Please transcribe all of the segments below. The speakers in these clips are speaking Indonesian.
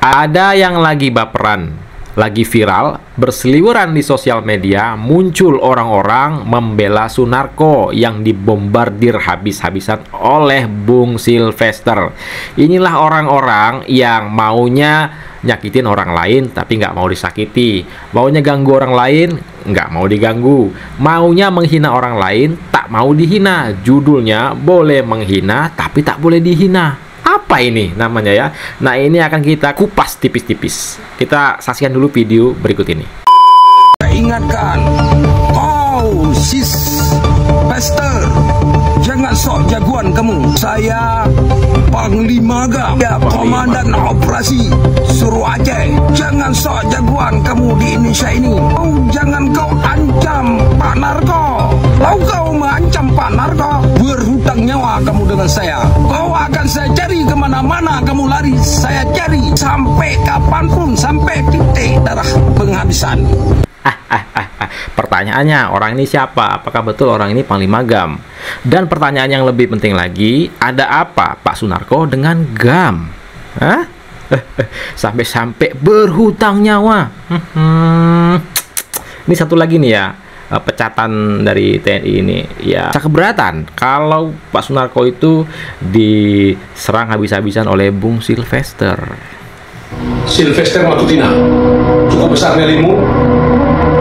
Ada yang lagi baperan, lagi viral, berseliweran di sosial media, muncul orang-orang membela Sunarko yang dibombardir habis-habisan oleh Bung Sylvester. Inilah orang-orang yang maunya nyakitin orang lain tapi nggak mau disakiti, maunya ganggu orang lain nggak mau diganggu, maunya menghina orang lain tak mau dihina. Judulnya boleh menghina tapi tak boleh dihina. Apa ini namanya ya? Nah, ini akan kita kupas tipis-tipis. Kita saksikan dulu video berikut ini. Ingatkan, kau Sylvester, jangan sok jagoan kamu. Saya Panglima Gam, ya, Komandan Operasi Suruh Aceh. Jangan sok jagoan kamu di Indonesia ini. Oh, jangan kau ancam Pak Narko. Kalau kau mengancam Pak Narko, berhutang nyawa kamu dengan saya. Kau akan saya cari kemana-mana kamu lari. Saya cari sampai kapanpun, sampai titik darah penghabisan. Pertanyaannya, orang ini siapa? Apakah betul orang ini Panglima Gam? Dan pertanyaan yang lebih penting lagi, ada apa Pak Sunarko dengan Gam? Hah? Sampai-sampai berhutang nyawa. Ini satu lagi nih ya, pecatan dari TNI ini. Ya, saya keberatan kalau Pak Sunarko itu diserang habis-habisan oleh Bung Sylvester. Sylvester Matutina, cukup besar nyalimu,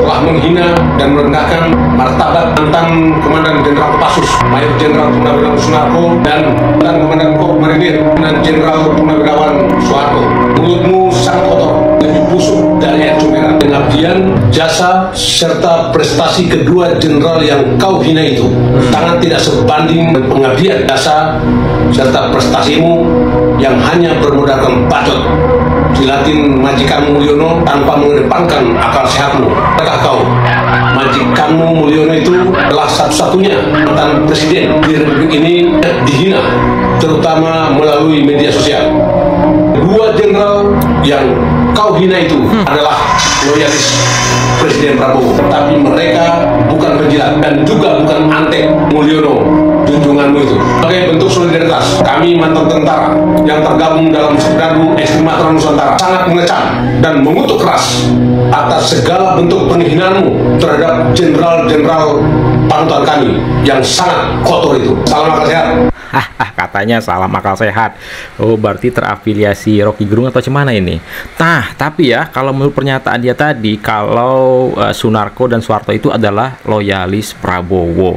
telah menghina dan merendahkan martabat mantan Komandan Jenderal Kopassus, Mayor Jenderal Purnawirawan Sunarko, dan Komandan Korps Marinir dan Jenderal Purnawirawan Soeharto. Mulutmu sangat kotor, lebih busuk dari air comberan. Pengabdian, jasa, serta prestasi kedua jenderal yang kau hina itu sangat tidak sebanding dengan pengabdian, jasa, serta prestasimu yang hanya bermodalkan bacot. Jilatin majikanmu Mulyono tanpa mengedepankan akal sehatmu. Apakah kau, majikanmu Mulyono itu adalah satu-satunya mantan presiden di Republik ini dihina, terutama melalui media sosial. Dua jenderal yang kau hina itu adalah loyalis Presiden Prabowo, tapi mereka bukan penjilat dan juga bukan antek Mulyono, junjunganmu itu. Sebagai bentuk solidaritas, kami mantan tentara yang tergabung dalam Sekdadu Ekstremat Nusantara sangat mengecam dan mengutuk keras atas segala bentuk penghinaanmu terhadap jenderal-jenderal panutan kami yang sangat kotor itu. Salam akal sehat. Katanya salam akal sehat. Oh, berarti terafiliasi Rocky Gerung atau gimana ini? Nah, tapi ya, kalau menurut pernyataan dia tadi, kalau Sunarko dan Soeharto itu adalah loyalis Prabowo.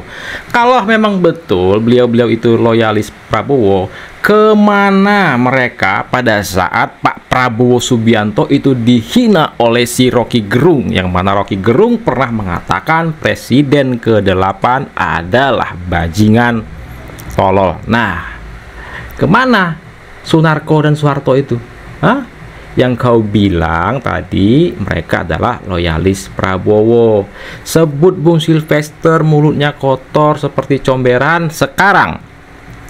Kalau memang betul beliau-beliau itu loyalis Prabowo, kemana mereka pada saat Pak Prabowo Subianto itu dihina oleh si Rocky Gerung, yang mana Rocky Gerung pernah mengatakan Presiden ke-8 adalah bajingan tolol. Nah, kemana Sunarko dan Soeharto itu? Hah? Yang kau bilang tadi mereka adalah loyalis Prabowo. Sebut Bung Sylvester mulutnya kotor seperti comberan. Sekarang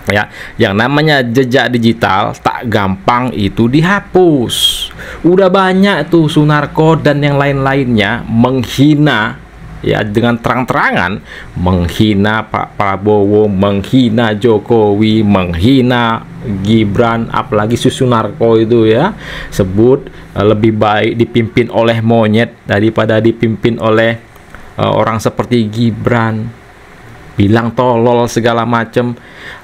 ya, yang namanya jejak digital tak gampang itu dihapus. Udah banyak tuh Sunarko dan yang lain-lainnya menghina, ya, dengan terang-terangan menghina Pak Prabowo, menghina Jokowi, menghina Gibran, apalagi Sunarko itu ya, sebut lebih baik dipimpin oleh monyet daripada dipimpin oleh orang seperti Gibran, bilang tolol segala macam.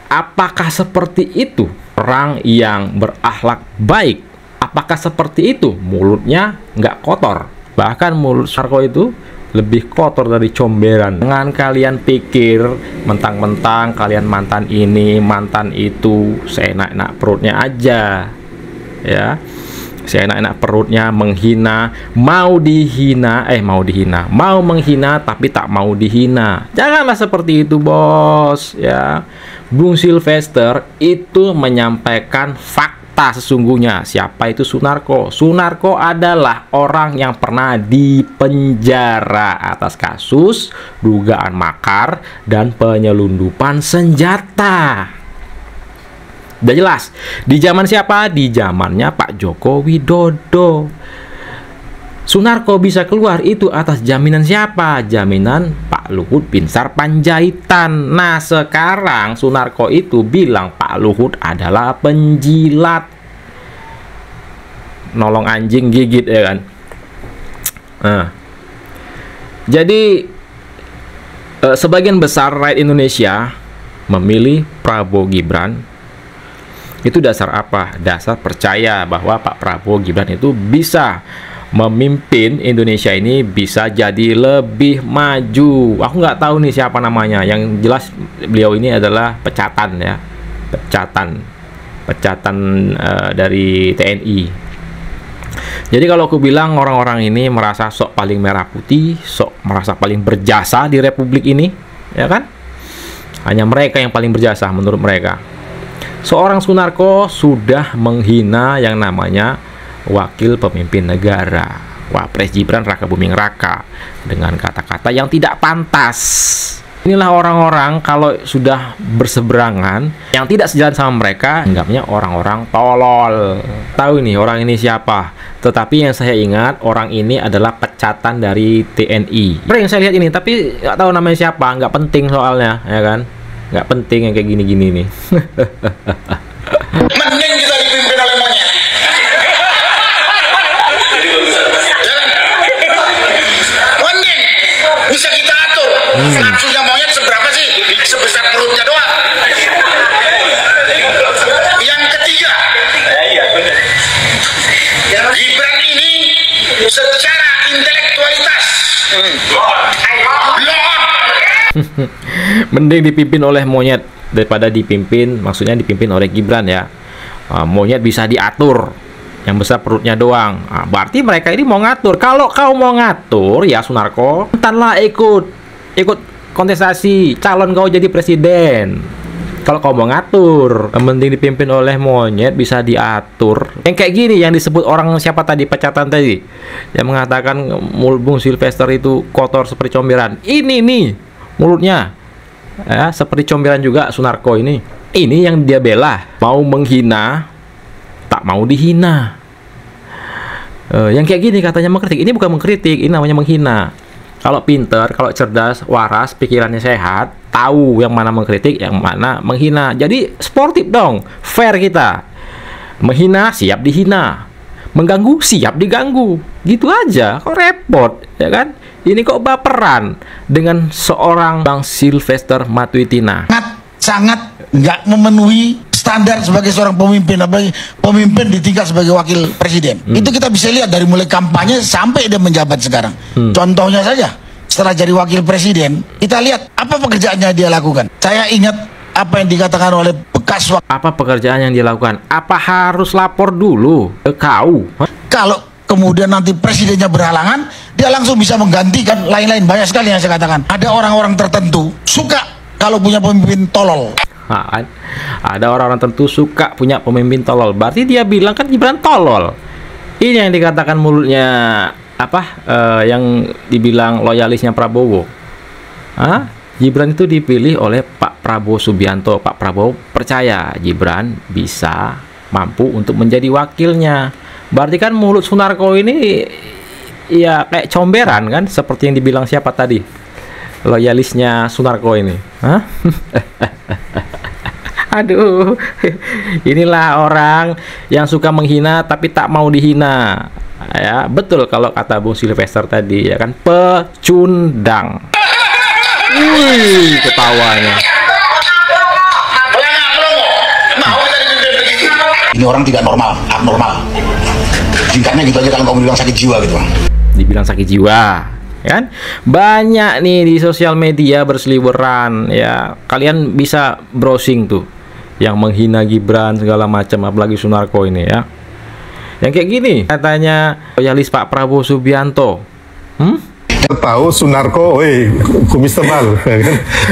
Apakah seperti itu orang yang berakhlak baik? Apakah seperti itu mulutnya nggak kotor? Bahkan mulut Sunarko itu lebih kotor dari comberan. Jangan kalian pikir mentang-mentang kalian mantan ini, mantan itu, seenak-enak perutnya aja, ya, seenak-enak perutnya menghina, mau menghina tapi tak mau dihina. Janganlah seperti itu, bos, ya. Bung Sylvester itu menyampaikan fakta sesungguhnya. Siapa itu Sunarko? Sunarko adalah orang yang pernah dipenjara atas kasus dugaan makar dan penyelundupan senjata. Udah jelas. Di zaman siapa? Di zamannya Pak Joko Widodo. Sunarko bisa keluar itu atas jaminan siapa? Jaminan Pak Luhut Binsar Panjaitan. Nah, sekarang Sunarko itu bilang Pak Luhut adalah penjilat. nolong anjing gigit, ya kan. Nah, jadi sebagian besar rakyat Indonesia memilih Prabowo Gibran. Itu dasar apa? Dasar percaya bahwa Pak Prabowo Gibran itu bisa memimpin Indonesia ini, bisa jadi lebih maju. Aku nggak tahu nih siapa namanya. Yang jelas beliau ini adalah pecatan, ya, pecatan dari TNI. Jadi kalau aku bilang orang-orang ini merasa sok paling merah putih, sok merasa paling berjasa di Republik ini, ya kan? Hanya mereka yang paling berjasa menurut mereka. Seorang Sunarko sudah menghina yang namanya wakil pemimpin negara, Wapres Gibran Rakabuming Raka, dengan kata-kata yang tidak pantas. Inilah orang-orang kalau sudah berseberangan, yang tidak sejalan sama mereka, anggapnya orang-orang tolol. Tahu nih orang ini siapa? Tetapi yang saya ingat, orang ini adalah pecatan dari TNI. Yang saya lihat ini, tapi nggak tahu namanya siapa. Nggak penting soalnya, ya kan? Nggak penting yang kayak gini-gini nih. Mending kita dipimpin oleh monyet. Mending bisa kita atur. Nafsunya monyet seberapa sih? Sebesar perutnya doang. Yang ketiga, Gibran ini secara intelektualitas mending dipimpin oleh monyet daripada dipimpin, maksudnya dipimpin oleh Gibran, ya. Monyet bisa diatur, yang besar perutnya doang. Berarti mereka ini mau ngatur. Kalau kau mau ngatur, ya Sunarko, entarlah ikut kontestasi, calon kau jadi presiden. Kalau kau mau ngatur, mending dipimpin oleh monyet, bisa diatur. Yang kayak gini yang disebut orang siapa tadi, pecatan tadi, yang mengatakan Bung Sylvester itu kotor seperti comberan. Ini nih mulutnya, ya, seperti comberan juga Sunarko ini. Ini yang dia bela, mau menghina, tak mau dihina. Yang kayak gini katanya mengkritik. Ini bukan mengkritik, ini namanya menghina. Kalau pinter, kalau cerdas, waras, pikirannya sehat, tahu yang mana mengkritik, yang mana menghina. Jadi sportif dong, fair kita. Menghina siap dihina, mengganggu siap diganggu, gitu aja. Kok repot, ya kan? Ini kok baperan dengan seorang Bang Sylvester Matuitina. Sangat nggak memenuhi standar sebagai seorang pemimpin, apalagi pemimpin di tingkat sebagai wakil presiden. Itu kita bisa lihat dari mulai kampanye sampai dia menjabat sekarang. Contohnya saja, setelah jadi wakil presiden, kita lihat apa pekerjaannya dia lakukan. Saya ingat apa yang dikatakan oleh bekas apa pekerjaan yang dia lakukan? Apa harus lapor dulu ke kau? Kalau kemudian nanti presidennya berhalangan, dia langsung bisa menggantikan lain-lain. Banyak sekali yang saya katakan. Ada orang-orang tertentu suka kalau punya pemimpin tolol. Ada orang-orang tertentu suka punya pemimpin tolol. Berarti dia bilang kan Gibran tolol. Ini yang dikatakan mulutnya apa? Yang dibilang loyalisnya Prabowo. Gibran itu dipilih oleh Pak Prabowo Subianto. Pak Prabowo percaya Gibran bisa mampu untuk menjadi wakilnya. Berarti kan mulut Sunarko ini ya kayak comberan kan, seperti yang dibilang siapa tadi, loyalisnya Sunarko ini. Aduh, inilah orang yang suka menghina tapi tak mau dihina. Ya, betul kalau kata Bung Sylvester tadi, ya kan, pecundang. Wih, ketawanya. Ini orang tidak normal, abnormal. Tingkatnya gitu aja kalau kamu bilang sakit jiwa gitu. Dibilang sakit jiwa, kan? Banyak nih di sosial media berseliweran, ya. Kalian bisa browsing tuh yang menghina Gibran segala macam, apalagi Sunarko ini, ya. Yang kayak gini katanya loyalis Pak Prabowo Subianto. Tahu Sunarko, kumis tebal.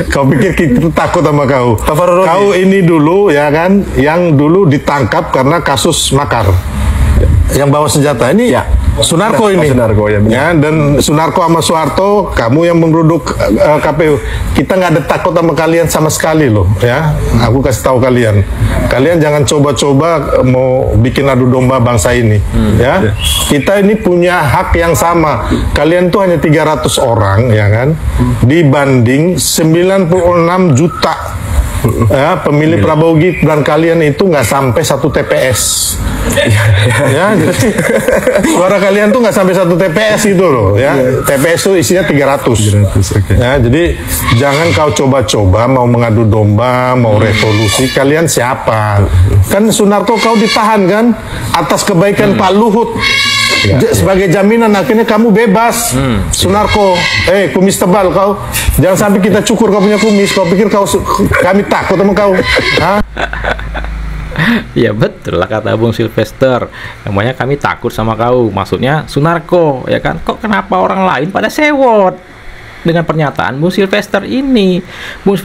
Kau pikir kita takut sama kau? Kau ini dulu, ya kan, yang dulu ditangkap karena kasus makar. Yang bawa senjata ini ya Sunarko ini. Sunarko, ya, dan Sunarko sama Soeharto, kamu yang menggeruduk KPU. Kita nggak ada takut sama kalian sama sekali loh, ya. Aku kasih tahu kalian. Kalian jangan coba-coba mau bikin adu domba bangsa ini, ya. Kita ini punya hak yang sama. Kalian tuh hanya 300 orang, ya kan, dibanding 96 juta Ya, pemilih Prabowo Gibran kalian itu nggak sampai 1 TPS. Ya, jadi suara kalian tuh nggak sampai 1 TPS gitu loh. Ya, TPS itu isinya 300. Ya, jadi jangan kau coba-coba mau mengadu domba, mau revolusi. Kalian siapa? Kan Sunarko kau ditahan kan atas kebaikan Pak Luhut. Sebagai jaminan akhirnya kamu bebas. Sunarko, kumis tebal kau. Jangan sampai kita cukur kau punya kumis. Kau pikir kami takut sama kau? Hah? Ya betul lah kata Bung Silvester. Namanya kami takut sama kau. Maksudnya Sunarko, ya kan? Kok kenapa orang lain pada sewot dengan pernyataan Bung Silvester ini? Bung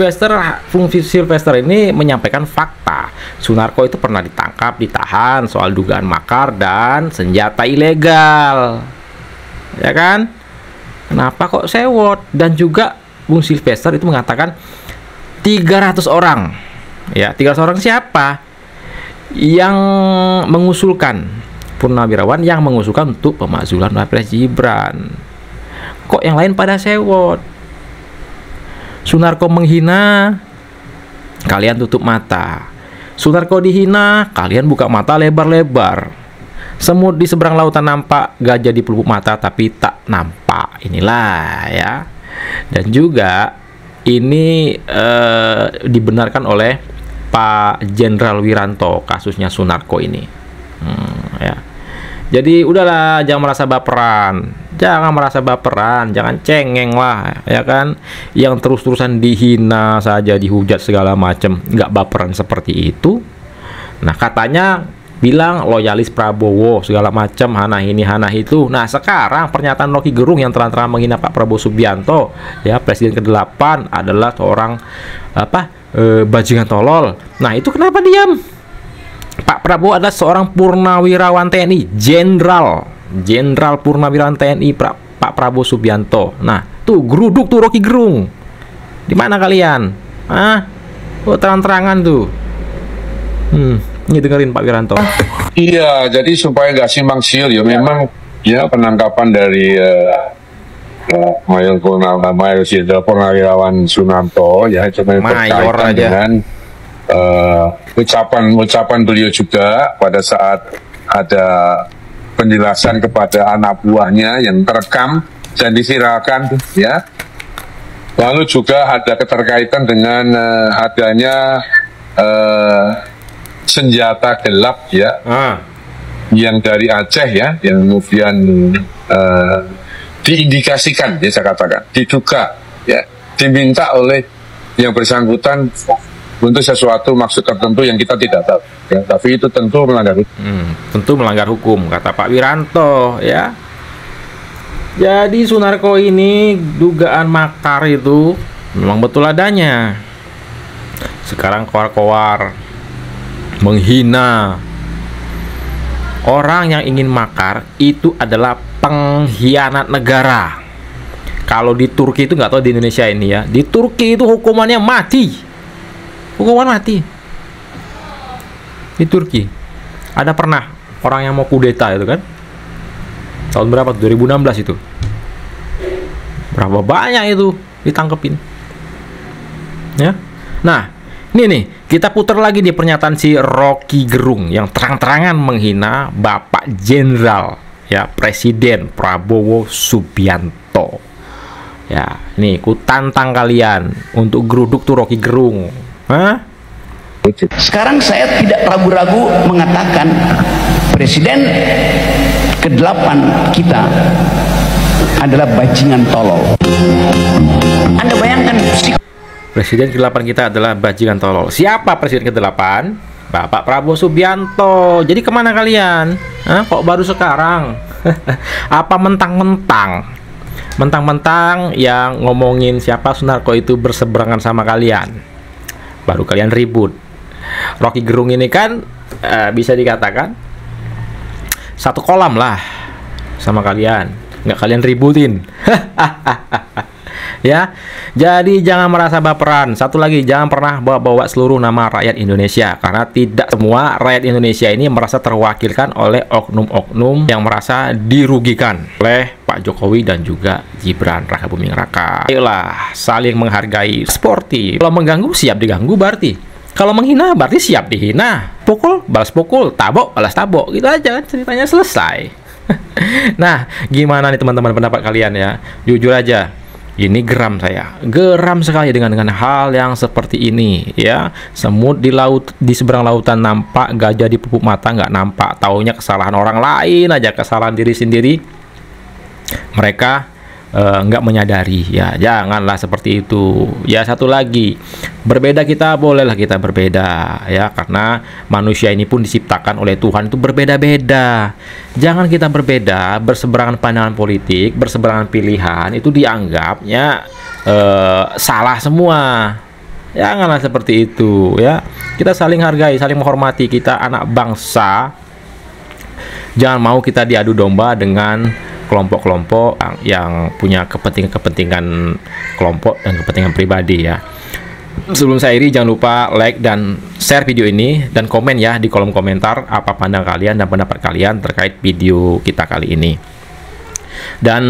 Silvester ini menyampaikan fakta. Sunarko itu pernah ditangkap, ditahan soal dugaan makar dan senjata ilegal. Ya kan? Kenapa kok sewot? Dan juga Bung Silvester itu mengatakan 300 orang. Ya, 300 orang siapa? Yang mengusulkan, purnawirawan yang mengusulkan untuk pemakzulan Wapres Gibran. Kok yang lain pada sewot? Sunarko menghina, kalian tutup mata. Sunarko dihina, kalian buka mata lebar-lebar. Semut di seberang lautan nampak, gajah di pelupuk mata tapi tak nampak. Inilah ya. Dan juga ini dibenarkan oleh Pak Jenderal Wiranto kasusnya Sunarko ini. Ya. Jadi udahlah, jangan merasa baperan, jangan cengeng lah, ya kan? Yang terus-terusan dihina saja, dihujat segala macam, nggak baperan seperti itu. Nah, katanya bilang loyalis Prabowo segala macam, hana ini hana itu. Nah, sekarang pernyataan Rocky Gerung yang terang-terangan menghina Pak Prabowo Subianto, ya Presiden ke-8 adalah seorang bajingan tolol. Nah, itu kenapa diam? Pak Prabowo adalah seorang purnawirawan TNI, Jenderal Purnawirawan TNI Pak Prabowo Subianto. Nah, tuh geruduk tuh Rocky Gerung. Di mana kalian? Terang-terangan tuh. Ini dengerin Pak Wiranto. Iya, jadi supaya nggak simpang siur ya, memang ya penangkapan dari Mayor Jenderal Purnawirawan Sunarko ya itu berkaitan dengan ucapan beliau juga pada saat ada penjelasan kepada anak buahnya yang terekam dan diviralkan ya. Lalu juga ada keterkaitan dengan adanya senjata gelap ya, yang dari Aceh ya, yang kemudian diindikasikan ya, saya katakan diduga ya, diminta oleh yang bersangkutan untuk sesuatu maksud tertentu yang kita tidak tahu ya, tapi itu tentu melanggar hukum. Tentu melanggar hukum kata Pak Wiranto ya. Jadi Sunarko ini dugaan makar itu memang betul adanya. Sekarang koar-koar menghina orang yang ingin makar itu adalah pengkhianat negara. Kalau di Turki itu nggak tahu di Indonesia ini ya. Di Turki itu hukumannya mati. Hukuman mati. Di Turki ada pernah orang yang mau kudeta itu kan. Tahun berapa? 2016 itu. Berapa banyak itu ditangkepin. Ya. Nah, ini nih, kita putar lagi di pernyataan si Rocky Gerung yang terang-terangan menghina Bapak Jenderal ya Presiden Prabowo Subianto. Ya, nih ku tantang kalian untuk geruduk tuh Rocky Gerung. Sekarang saya tidak ragu-ragu mengatakan Presiden ke-8 kita adalah bajingan tolol. Anda bayangkan Presiden ke-8 kita adalah bajingan tolol. Siapa Presiden ke-8? Bapak Prabowo Subianto. Jadi kemana kalian? Kok baru sekarang? Apa mentang-mentang yang ngomongin siapa Sunarko itu berseberangan sama kalian, baru kalian ribut. Rocky Gerung ini kan bisa dikatakan satu kolam lah sama kalian, nggak kalian ributin. Ya, jadi jangan merasa baperan. Satu lagi, jangan pernah bawa-bawa seluruh nama rakyat Indonesia, karena tidak semua rakyat Indonesia ini merasa terwakilkan oleh oknum-oknum yang merasa dirugikan oleh Pak Jokowi dan juga Gibran Raka Buming Raka. Ayolah, saling menghargai, sportif. Kalau mengganggu, siap diganggu berarti. Kalau menghina, berarti siap dihina. Pukul, balas pukul. Tabok, balas tabok. Gitu aja kan, ceritanya selesai. Nah, gimana nih teman-teman pendapat kalian ya? Jujur aja, ini geram saya, geram sekali dengan hal yang seperti ini ya. Semut di laut, di seberang lautan nampak, gajah di pupuk mata nggak nampak. Taunya kesalahan orang lain aja, kesalahan diri sendiri. Mereka nggak menyadari ya. Janganlah seperti itu ya. Satu lagi, berbeda kita bolehlah kita berbeda ya, karena manusia ini pun diciptakan oleh Tuhan itu berbeda-beda. Jangan kita berbeda, berseberangan pandangan politik, berseberangan pilihan, itu dianggapnya salah semua. Janganlah seperti itu ya. Kita saling hargai, saling menghormati, kita anak bangsa. Jangan mau kita diadu domba dengan kelompok-kelompok yang punya kepentingan kelompok dan kepentingan pribadi ya. Sebelum saya akhiri, jangan lupa like dan share video ini, dan komen ya di kolom komentar apa pandangan kalian dan pendapat kalian terkait video kita kali ini. Dan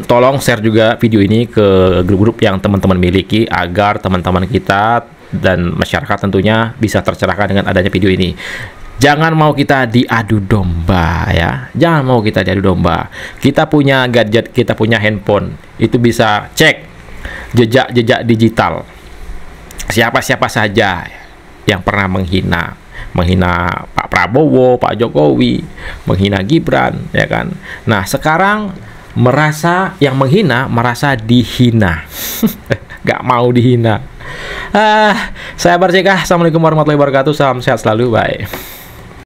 tolong share juga video ini ke grup-grup yang teman-teman miliki, agar teman-teman kita dan masyarakat tentunya bisa tercerahkan dengan adanya video ini. Jangan mau kita diadu domba ya. Jangan mau kita diadu domba. Kita punya gadget, kita punya handphone, itu bisa cek jejak-jejak digital siapa-siapa saja yang pernah menghina Pak Prabowo, Pak Jokowi, menghina Gibran ya kan. Nah, sekarang merasa yang menghina merasa dihina. Gak mau dihina. Saya Barjekah. Assalamualaikum warahmatullahi wabarakatuh. Salam sehat selalu. Bye.